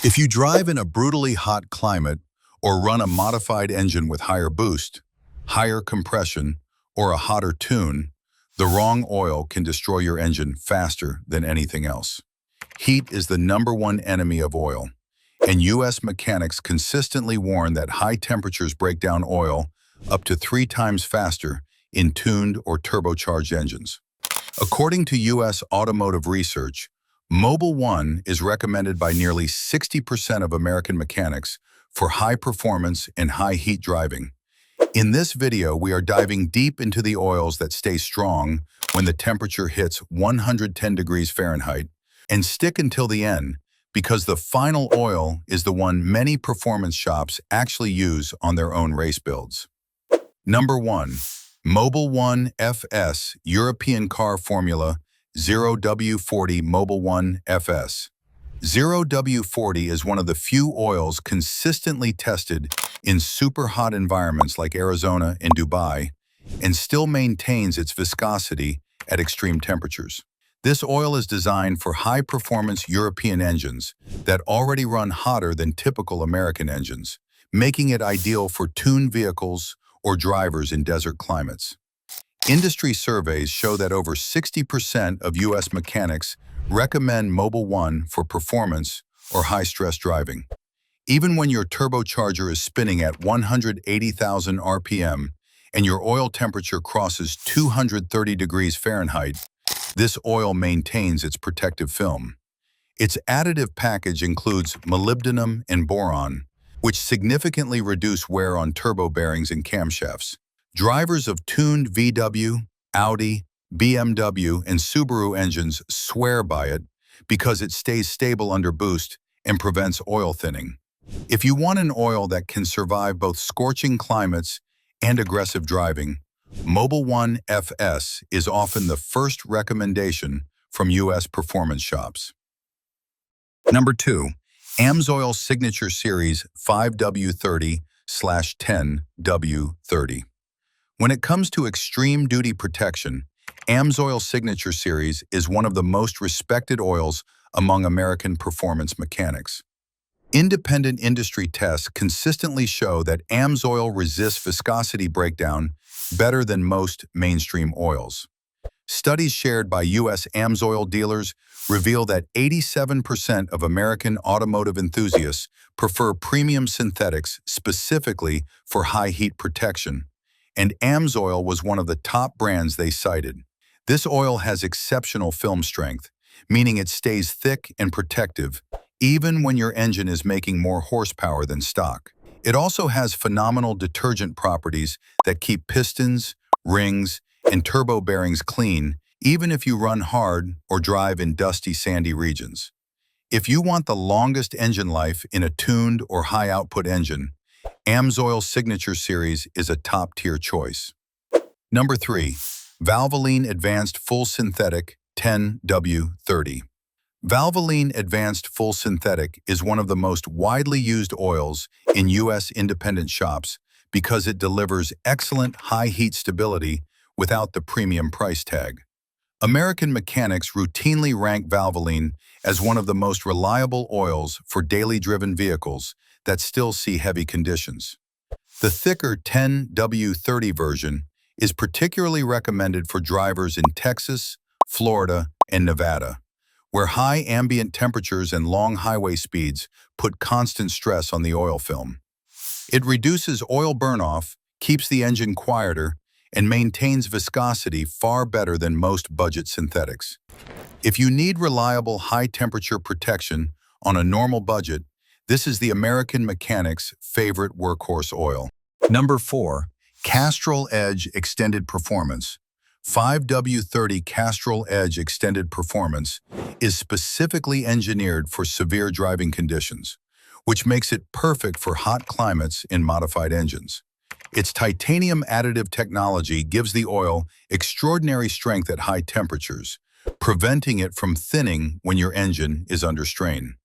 If you drive in a brutally hot climate or run a modified engine with higher boost, higher compression, or a hotter tune, the wrong oil can destroy your engine faster than anything else. Heat is the #1 enemy of oil, and U.S. mechanics consistently warn that high temperatures break down oil up to 3 times faster in tuned or turbocharged engines. According to U.S. automotive research, Mobil 1 is recommended by nearly 60% of American mechanics for high performance and high heat driving. In this video, we are diving deep into the oils that stay strong when the temperature hits 110 degrees Fahrenheit, and stick until the end because the final oil is the one many performance shops actually use on their own race builds. Number 1. Mobil 1 FS European Car Formula 0W40 Mobil 1 FS. 0W40 is one of the few oils consistently tested in super hot environments like Arizona and Dubai, and still maintains its viscosity at extreme temperatures. This oil is designed for high-performance European engines that already run hotter than typical American engines, making it ideal for tuned vehicles or drivers in desert climates. Industry surveys show that over 60% of U.S. mechanics recommend Mobil 1 for performance or high-stress driving. Even when your turbocharger is spinning at 180,000 RPM and your oil temperature crosses 230 degrees Fahrenheit, this oil maintains its protective film. Its additive package includes molybdenum and boron, which significantly reduce wear on turbo bearings and camshafts. Drivers of tuned VW, Audi, BMW, and Subaru engines swear by it because it stays stable under boost and prevents oil thinning. If you want an oil that can survive both scorching climates and aggressive driving, Mobil 1 FS is often the first recommendation from U.S. performance shops. Number 2. Amsoil Signature Series 5W30/10W30. When it comes to extreme duty protection, Amsoil Signature Series is one of the most respected oils among American performance mechanics. Independent industry tests consistently show that Amsoil resists viscosity breakdown better than most mainstream oils. Studies shared by U.S. Amsoil dealers reveal that 87% of American automotive enthusiasts prefer premium synthetics specifically for high heat protection, and Amsoil was one of the top brands they cited. This oil has exceptional film strength, meaning it stays thick and protective even when your engine is making more horsepower than stock. It also has phenomenal detergent properties that keep pistons, rings, and turbo bearings clean even if you run hard or drive in dusty, sandy regions. If you want the longest engine life in a tuned or high-output engine, Amsoil Signature Series is a top-tier choice. Number 3. Valvoline Advanced Full Synthetic 10W30. Valvoline Advanced Full Synthetic is one of the most widely used oils in U.S. independent shops because it delivers excellent high heat stability without the premium price tag. American mechanics routinely rank Valvoline as one of the most reliable oils for daily driven vehicles that still see heavy conditions. The thicker 10W30 version is particularly recommended for drivers in Texas, Florida, and Nevada, where high ambient temperatures and long highway speeds put constant stress on the oil film. It reduces oil burn-off, keeps the engine quieter, and maintains viscosity far better than most budget synthetics. If you need reliable high-temperature protection on a normal budget, this is the American mechanic's favorite workhorse oil. Number 4. Castrol Edge Extended Performance. 5W30 Castrol Edge Extended Performance is specifically engineered for severe driving conditions, which makes it perfect for hot climates in modified engines. Its titanium additive technology gives the oil extraordinary strength at high temperatures, preventing it from thinning when your engine is under strain.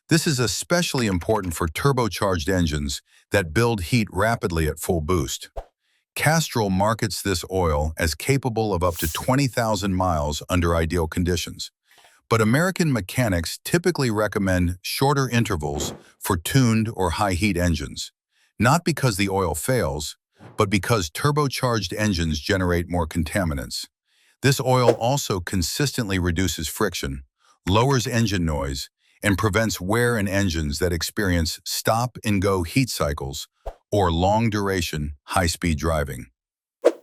This is especially important for turbocharged engines that build heat rapidly at full boost. Castrol markets this oil as capable of up to 20,000 miles under ideal conditions, but American mechanics typically recommend shorter intervals for tuned or high-heat engines, not because the oil fails, but because turbocharged engines generate more contaminants. This oil also consistently reduces friction, lowers engine noise, and prevents wear in engines that experience stop-and-go heat cycles or long-duration, high-speed driving.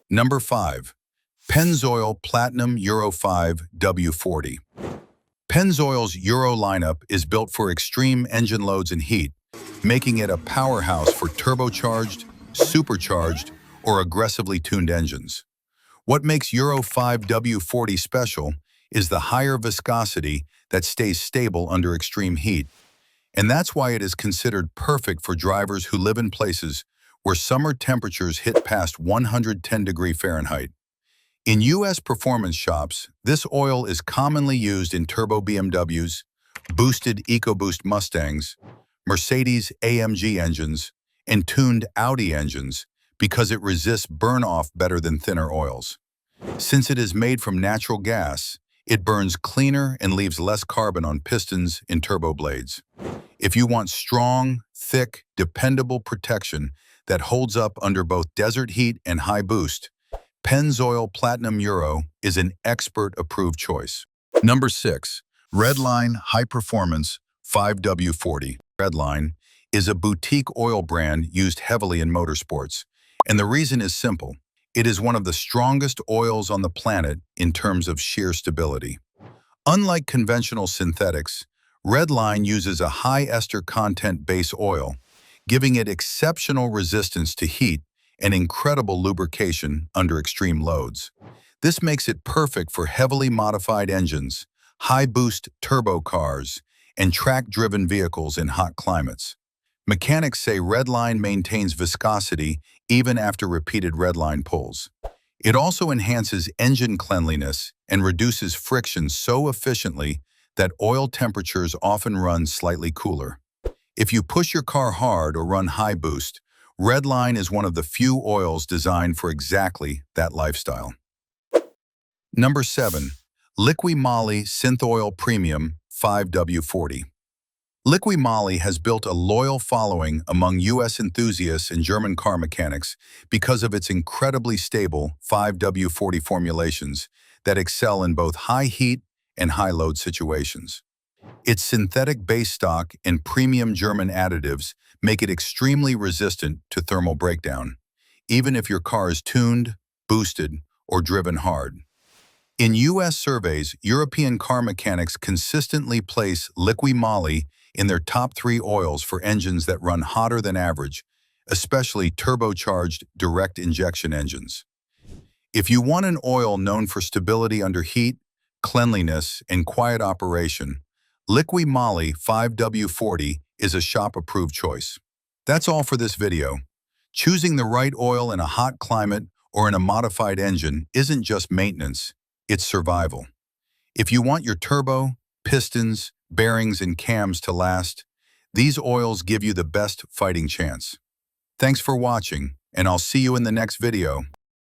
Number 5. Pennzoil Platinum Euro 5 W40. Pennzoil's Euro lineup is built for extreme engine loads and heat, making it a powerhouse for turbocharged, supercharged, or aggressively tuned engines. What makes Euro 5 W40 special is the higher viscosity that stays stable under extreme heat, and that's why it is considered perfect for drivers who live in places where summer temperatures hit past 110 degrees Fahrenheit. In U.S. performance shops, this oil is commonly used in turbo BMWs, boosted EcoBoost Mustangs, Mercedes-AMG engines, and tuned Audi engines because it resists burn-off better than thinner oils. Since it is made from natural gas, it burns cleaner and leaves less carbon on pistons and turbo blades. If you want strong, thick, dependable protection that holds up under both desert heat and high boost, Pennzoil Platinum Euro is an expert-approved choice. Number 6. Redline High Performance 5W40. Redline is a boutique oil brand used heavily in motorsports, and the reason is simple. It is one of the strongest oils on the planet in terms of sheer stability. Unlike conventional synthetics, Redline uses a high ester content base oil, giving it exceptional resistance to heat and incredible lubrication under extreme loads. This makes it perfect for heavily modified engines, high-boost turbo cars, and track-driven vehicles in hot climates. Mechanics say Redline maintains viscosity even after repeated Redline pulls. It also enhances engine cleanliness and reduces friction so efficiently that oil temperatures often run slightly cooler. If you push your car hard or run high boost, Redline is one of the few oils designed for exactly that lifestyle. Number 7. Liqui Moly Synthoil Premium 5W40. Liqui Moly has built a loyal following among U.S. enthusiasts and German car mechanics because of its incredibly stable 5W40 formulations that excel in both high heat and high load situations. Its synthetic base stock and premium German additives make it extremely resistant to thermal breakdown, even if your car is tuned, boosted, or driven hard. In U.S. surveys, European car mechanics consistently place Liqui Moly in their top 3 oils for engines that run hotter than average, especially turbocharged direct injection engines. If you want an oil known for stability under heat, cleanliness, and quiet operation, Liqui Moly 5W40 is a shop-approved choice. That's all for this video. Choosing the right oil in a hot climate or in a modified engine isn't just maintenance, it's survival. If you want your turbo, pistons, bearings, and cams to last, these oils give you the best fighting chance. Thanks for watching, and I'll see you in the next video.